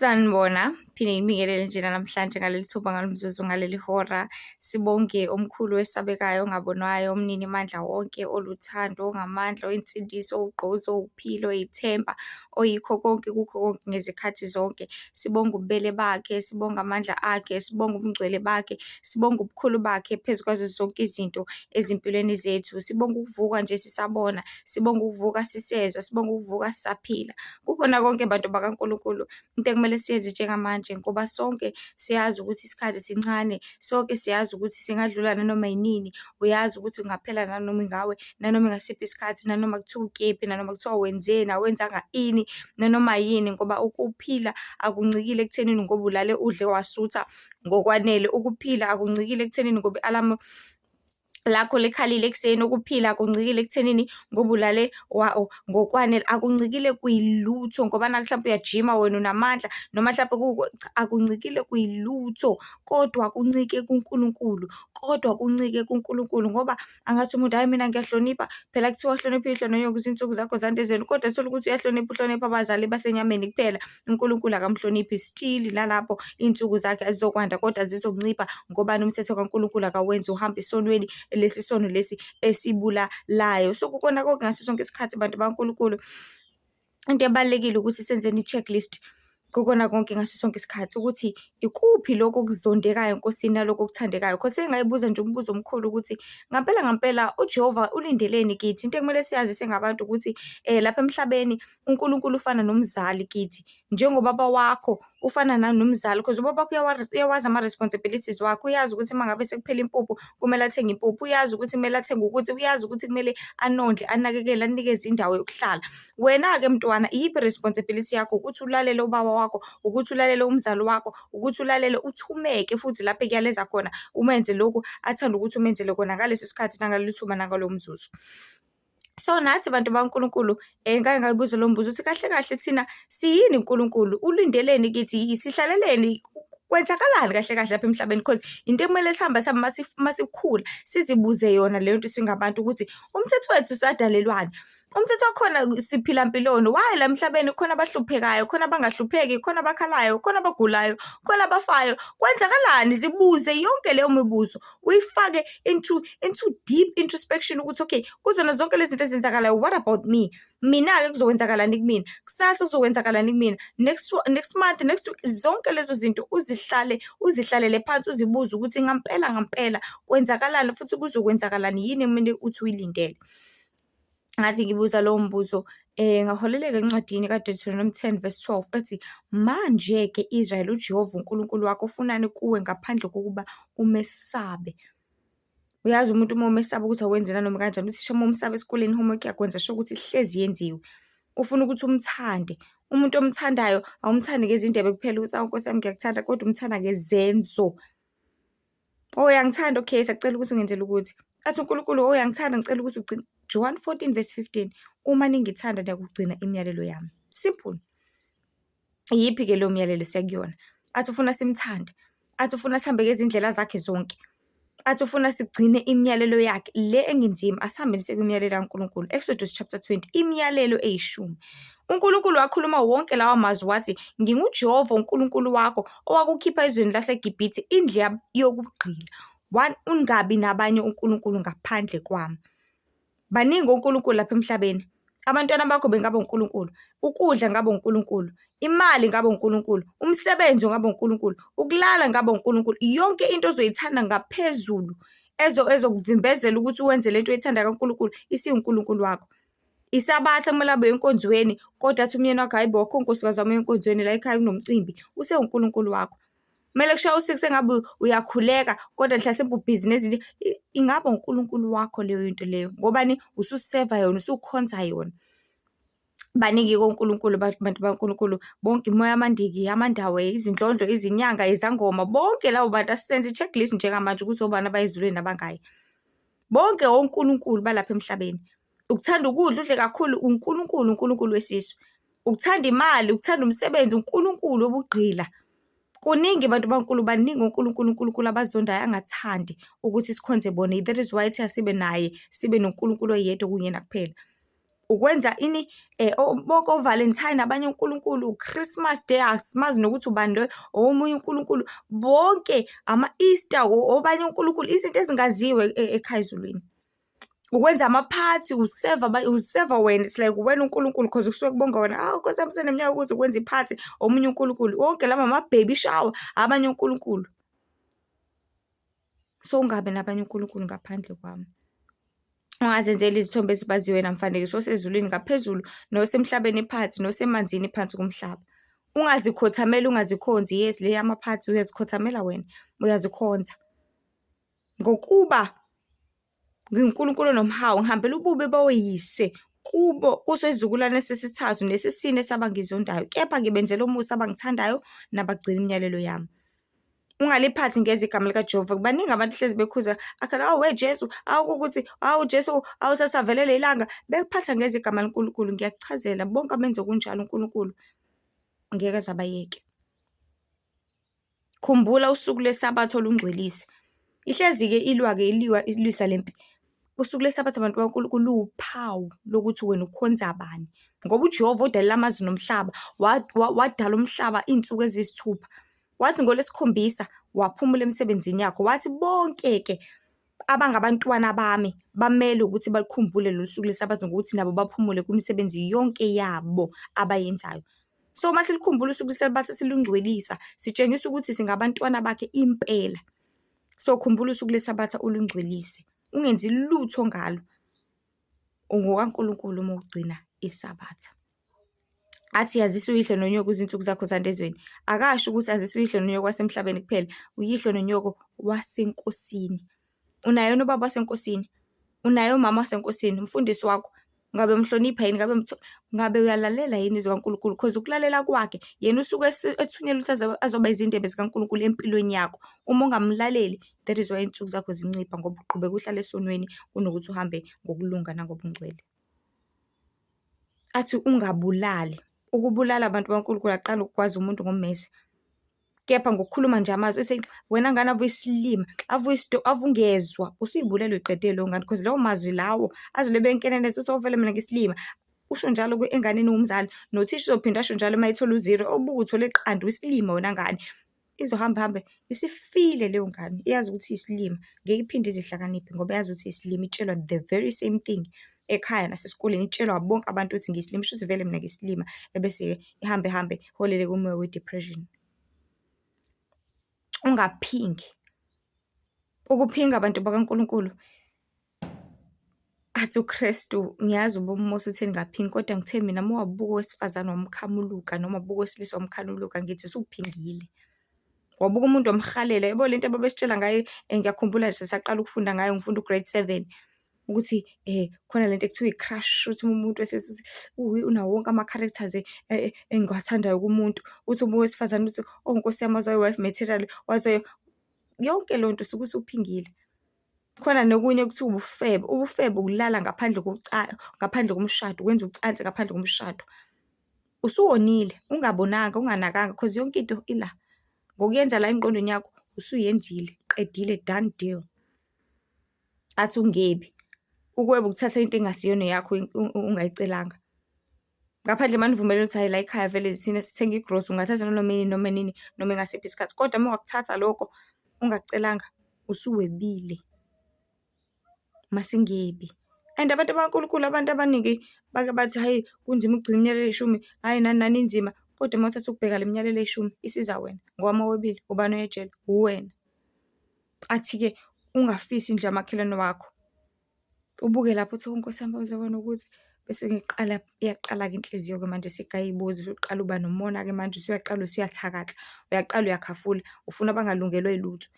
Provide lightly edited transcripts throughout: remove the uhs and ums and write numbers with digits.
Sanibona, phinde ngibingelele njena namhlanje ngaleli thuba ngalomzuzu ngaleli hora. Sibonge omkhulu wesabekayo ongabonwayo, omnini mandla wonke, oluthando, ongamandla, oyinsindiso, ugqozi, owuphilo, oyithemba, oyikho konke kukho konke ngezikhathi zonke. Sibonga ububele bakhe, sibonga amandla akhe, sibonga ubungcwele bakhe, sibonga ubukhulu bakhe phezu kwazo zonke izinto ezimpilweni zethu. Sibonga ukuvuka nje sisabona, sibonga ukuvuka sisezwa, sibonga ukuvuka sisaphila. Kukhona konke bantu bakaNkulunkulu, into ekumele siyenze njengamanje ngoba sonke siyazi ukuthi isikhathi sincane, sonke siyazi ukuthi singadlula nanoma yinini. Uyazi ukuthi ungaphela nanoma ingawe, nanoma ingasiphi isikhathi, nanoma kuthiwa ukephi, nanoma kuthiwa wenzeni, awenzanga ini, nanoma yini, ngoba ukuphila akuncikile ekuthenini ngoba ulale udle wasutha ngokwanele. Ukuphila akuncikile ekuthenini ngoba i-alamu lakho likhalile ekuseni. Ukuphila akuncikile ekuthenini ngoba ulale ngokwanele, akuncikile kwilutho ngoba na mhlawumbe uyajima wena unamandla noma mhlawumbe akuncikile kwilutho, kodwa kuncike kuNkulunkulu, kodwa kuncike kuNkulunkulu. Ngoba angathi umuntu hayi mina ngiyahlonipha, phela kuthiwa hloniphile nonyoka izinsuku zakho zande ezweni, kodwa thola ukuthi uyahlonipha, uhlonipha abazali basenyameni kuphela, uNkulunkulu akamhloniphi. Still nalapho iy'nsuku zakhe azizokwanda kodwa zizoncipha ngobani? Umthetho kaNkulunkulu akawenzi uhambe esonweni, lesi sono lesi esibulalayo. So kukhona konke ngaso sonke isikhathi bantu baNkulunkulu, into ebalulekile ukuthi senzeni i-checklist kukhona konke ngaso sonke isikhathi ukuthi ikuphi lokho okuzondekayo enkosini nalokho okuthandekayo. Cause sengayibuza nje umbuzo omkhulu ukuthi ngampela uJehova ulindeleni kithi. Into ekumele siyazi singabantu ukuthi lapha emhlabeni uNkulunkulu ufana nomzali kithi, njengobaba wakho ufana nanomzali, cause ubaba wakho uyawazi ama-responsibilities wakho. Uyazi ukuthi uma ngabe sekuphela impuphu kumele athenge impuphu, uyazi ukuthi kumele athenge ukuthi, uyazi ukuthi kumele anondle, anakekele, anikeze indawo yokuhlala. Wena-ke mntwana, iyiphi i-responsibility yakho? Ukuthi ulalele ubaba wakho, ukuthi ulalele umzali wakho, ukuthi ulalele, uthumeke futhi lapho ekuyaleza khona, umenze lokhu athanda ukuthi umenzele kona ngaleso sikhathi nangalelo thuba nangalo mzuzu. So nathi bantu baNkulunkulu ngake ngayibuza lo mbuzo ukuthi kahle kahle thina siyini uNkulunkulu? Ulindeleni kithi? Sihlaleleni? Kwenzakalani kahle kahle lapha emhlabeni? Because into ekumele sihambe masikhula sizibuze yona leyo nto singabantu ukuthi umthetho wethu sadalelwani? Umthetho wakhona siphila mpiloni. Why la emhlabeni khona abahluphekayo, khona abangahlupheki, khona abakhalayo, khona abagulayo, khona abafayo? Kwenzakalani? Zibuze yonke leyo mibuzo, uyifake into deep introspection ukuthi okay, kuzona zonke lezi zinto ezenzakalayo, what about me? Mina-ke kuzokwenzakalani kumina? Kusasa kuzokwenzakalani kumina? Next month, next week, zonke lezo zinto uzihlalele phansi, uzibuze ukuthi ngampela kwenzakalani futhi kuzokwenzakalani yini kumele uthi uyilindele. Ngathi ngibuza lowo mbuzo ngaholeleka encwadini kaDeuteronomy 10:12 ethi, manje-ke Israyeli, uJehova uNkulunkulu wakho ufunani kuwe ngaphandle kokuba umesabe. Uyazi umuntu uma umesaba ukuthi awenze nanoma kanjani, uthisha uma umsaba esikoleni homework yakwenza sho ukuthi hlezi yenziwe. Ufuna ukuthi umthande. Umuntu omthandayo awumthandi ngezindebe kuphela ukuthi awu Nkosi yami ngiyakuthanda, kodwa umthanda ngezenzo. Oh uyangithanda, okay, siyacela ukuthi ungenzele ukuthi. Athi uNkulunkulu, oh uyangithanda, ngicela ukuthi ugcine. John 14:15, uma ningithanda niyakugcina imiyalelo yami. Simple. Iyiphi-ke leyo myalelo sekuyona? Athi ufuna simthande, athi ufuna sihambe ngezindlela zakhe zonke, athi ufuna sigcine imiyalelo yakhe le engenzima. Asihambe sekumiyalelo kaNkulunkulu. Exodus chapter 20, imiyalelo 10. uNkulunkulu wakhuluma wonke lawa mazwi wathi, nginguJehova uNkulunkulu wakho owakukhipha ezweni laseGibhithe, indlu yokugqila. 1, ungabi nabanye uNkulunkulu ngaphandle kwami. Baningi uNkulunkulu lapha emhlabeni. Abantwana bakho bengaba uNkulunkulu, ukudla ngaba uNkulunkulu, imali ngaba uNkulunkulu, umsebenzi ngaba uNkulunkulu, ukulala ngaba uNkulunkulu. Yonke into ozoyithanda ngaphezulu ezokuvimbezela ukuthi uwenze lento oyithanda kaNkulunkulu isiwuNkulunkulu wakho. Isabatha kumele abe enkonzweni, kodwa athi umyeni wakho hayibo akho nkosikazi wami enkonzweni la ekhaya kunomcimbi, usewuNkulunkulu wakho. Kumele kushaya u-6 engabe uyakhuleka kodwa mhlasimpe ubhizinesi, ingaba uNkulunkulu wakho leyo into leyo. Ngobani? Ususeva yona, usukhonza yona. Baningi koNkulunkulu bantu baNkulunkulu, bonke imoya yamandiki, amandawo, izindlondlo, izinyanga, izangoma, bonke labo bantu asisenze i-checklist njengamanje ukuthi obani abayizulweni nabangayi. Bonke onkulunkulu balapha emhlabeni. Ukuthanda ukudla udle kakhulu uNkulunkulu wesisu. Ukuthanda imali, ukuthanda umsebenzi, uNkulunkulu obugqila. Kuningi bantu baNkulunkulu, baningi uNkulunkulu abazondayo angathandi ukuthi sikhonze bona. That is why sibe naye, sibe noNkulunkulu oyedwa kuyena kuphela. ukwenza ini bonke o-Valentine abanye uNkulunkulu, u-Christmas Day asimazi nokuthi ubani loyo omunye uNkulunkulu, bonke ama-Easter obanye uNkulunkulu, izinto ezingaziwe ekhaya ezulwini. Ukwenza amaphathi, useva wena, it's like wena uNkulunkulu cause kusuke kubonga wena, Nkosi yami seneminyaka ukuthi ukwenza iphathi omunye uNkulunkulu, wonke lama ama-baby shower abanye uNkulunkulu. So ungabe nabanye uNkulunkulu ngaphandle kwami. Ungazenzeli izithombe ezibaziwe namfanekiso osezulwini ngaphezulu nosemhlabeni iphansi nosemanzini phansi komhlaba. Ungazikhothameli, ungazikhonzi. Yes, le yamaphathi uyazikhothamela wena, uyazikhonza. Ngokuba ngiNkulunkulu nomhawu, ngihambela ububi bawoyise kubo kusesizukulwane sesithathu nesesine sabangizondayo, kepha ngibenzela umusa abangithandayo nabagcina imiyalelo yami. Ungaliphathi ngeze igama likaJehova. Baningi abantu hlezi bekhuza akhala, we Jesu, ukuthi Jesu awusasavelele ilanga, bekuphatha ngeze igama likaNkulunkulu. Ngiyakuchazela bonke abenza kunjalo uNkulunkulu ngeke azabayeke. Khumbula usuku leSabatha olungcwelise. Ihlezi-ke ilwisa lempi. Usuku leSabatha abantu bakaNkulunkulu luwuphawu lokuthi wena ukhonza abani, ngoba uJehova odalela amazulu nomhlaba wadala umhlaba iy'nsuku eziyisithupha. Wathi ngoLwesikhombisa waphumula emsebenzini yakho. Wathi bonke-ke abangabantwana bami bamele ukuthi balikhumbule lolu suku leSabatha ngokuthi nabo baphumule kwimisebenzi yonke yabo abayenzayo. So uma silikhumbula usuku leSabatha silungcwelisa, sitshengisa ukuthi singabantwana bakhe impela. So khumbula usuku leSabatha ulungcwelise, ungenzi lutho ngalo. UngokaNkulunkulu uma ugcina iSabatha. Athi yazisa uyihlo nonyoko izinsuku zakho zandezweni. Akasho ukuthi azisa uyihlo nonyoko wasemhlabeni kuphela, uyihlo nonyoko wasenkosini. Unaye ubaba wasenkosini, unaye umama wasenkosini, umfundisi wakho. Ngabe umhlonipha yini? Ngabe uyalalela yini izwi kaNkulunkulu? Cause ukulalela kwakhe yena usuke ethunyelwe ukuthi azoba izindebe zikaNkulunkulu empilweni yakho. Uma ungamlaleli, that is why insuku zakho zincipha, ngoba uqhubeka uhlale esonweni kunokuthi uhambe ngokulunga nangobungcwele. Athi ungabulali. Ukubulala abantu bakaNkulunkulu aqala ukwazi umuntu ngommese, kepha ngokukhuluma nje amazwi ethi wena ngane avuye isilima, avungezwa, usuyibulelwe iqede leyo ngane, because lawo mazwi lawo azolebe enkeneneza usovele mina ngisilima. Usho njalo enganeni umzali, nothisha uzophinda asho njalo uma ethola u0, obuke uthole iqanda wisilima wena ngane. Izohamba isifile leyo ngane, iyazi ukuthi isilima, ngeke iphinde izihlakaniphe ngoba yazi ukuthi isilima, itshelwa the very same thing. Ekhaya nasesikoleni itshelwa bonke abantu ukuthi ngisilima, shuthi vele mina ngisilima, ebese ihambe holele kumoya we-depression. Ungaphingi. Ukuphinga abantu bakaNkulunkulu, athi uKristu, ngiyazi ubumosi utheni ngaphingi, kodwa ngithe mina uma wabuka owesifazane wamkhamuluka noma wabuka owesilisa wamkhamuluka, ngithi usuphingile. Wabuka umuntu wamhalela, yabo lento ababesitshela ngayo, ngiyakhumbula sesaqala ukufunda ngayo, ngifunda ugrade 7, ukuthi khona lento ekuthiwa i-crush, uthi umuntu unawo wonke ama-characters engiwathandayo kumuntu. Uthi owesifazane uthi Nkosi yami, wazoyi wife material, wazoyi yonke leyo nto, usuke usuphingile. Khona nokunye kuthiwa ubufebe. Ubufebe ukulala ngaphandle komshado, ukwenza ucansi ngaphandle komshado. Usuwonile, ungabonanga, unganakanga, cause yonke into ila. Ngokuyenza la engqondweni yakho usuyenzile, qedile, done deal. Athi ungebi. Ukweba ukuthatha into engasiyona yakho ungayicelanga. Ngaphandle manivumelelo ukuthi hayi la ekhaya vele thina sithenga igrocery, ungathatha noma nini noma engasiphi isikhathi, kodwa uma wakuthatha lokho ungakucelanga usuwebile. Masingebi. And abantu bakaNkulunkulu, abantu abaningi bake bathi hayi kunzima ukugcina iminyalelo 10, hayi nani inzima, kodwa uma uthatha ukubheka le minyalelo 10 isiza wena. Ngoba uma webile ubani oyejele? Uwena. Athi-ke ungafisi indlu yamakhelwane wakho. Ubuke lapho uthi Nkosi yami uzabona ukuthi bese iyaqala-ke inhliziyo-ke manje sekayibuza, usuqala uba nomona-ke manje, usuyathakatha, uyaqala uyakhafula, ufuna bangalungelwe yilutho.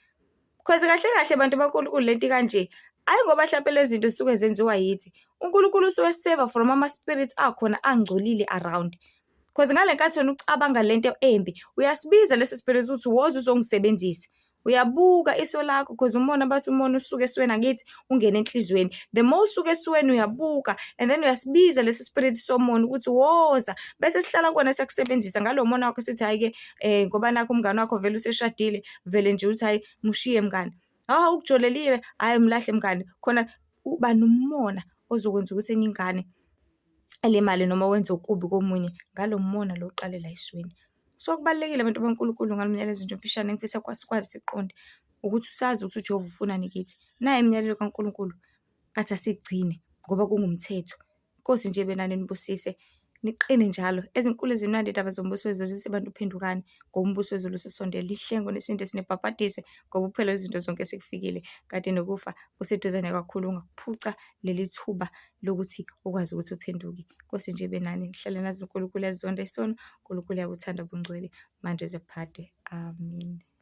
Cause kahle kahle bantu bakaNkulunkulu lento kanje, ayi ngoba hlampe lezi zinto zisuke zenziwa yithi. uNkulunkulu usuke save from ama-spirits akhona angcolile around. Cause ngale nkathi wena ucabanga lento embi, uyasibiza lesi spirit ukuthi woza uzongisebenzisa. Uyabuka iso lakho, cause umona bathi umona usuke esweni akithi ungene enhlizweni. The more usuke esweni uyabuka, and then uyasibiza lesi spirit somona ukuthi woza, bese sihlala kona siyakusebenzisa ngalo mona wakho, sithi hayi-ke ngoba nakho umngane wakho vele useshadile, vele nje uthi hayi mushiye mngane. Ukujolelile, hayi mlahle mngane. Khona uba nomona ozokwenza ukuthi enye ingane elimale noma wenze okubi komunye, ngalo mona lo oqalela esweni. So kubalulekile bantu baNkulunkulu ngalo myalezo nje omfishane engifisa sikwazi siqonde, ukuthi sazi ukuthi uJehova ufunani kithi. Nayi imiyalelo kaNkulunkulu athi asigcine ngoba kungumthetho. Inkosi nje ibe nani inibusise, niqine njalo. Ezinkulu ezimnandi iy'ndaba zombuso wezulu zithi bantu phendukani ngoba umbuso wezulu ususondele. Lihlengwe nesindisi nibhabhadiswe ngoba ukuphela kwezinto zonke sekufikile. Kanti nokufa kuseduzane kakhulu, ungakuphuca leli thuba lokuthi ukwazi ukuthi uphenduke. Inkosi nje ibe nani, nihlale nazi uNkulunkulu uyazonda isono, uNkulunkulu uyakuthanda bungcwele manje kuze kuphakade. Amen.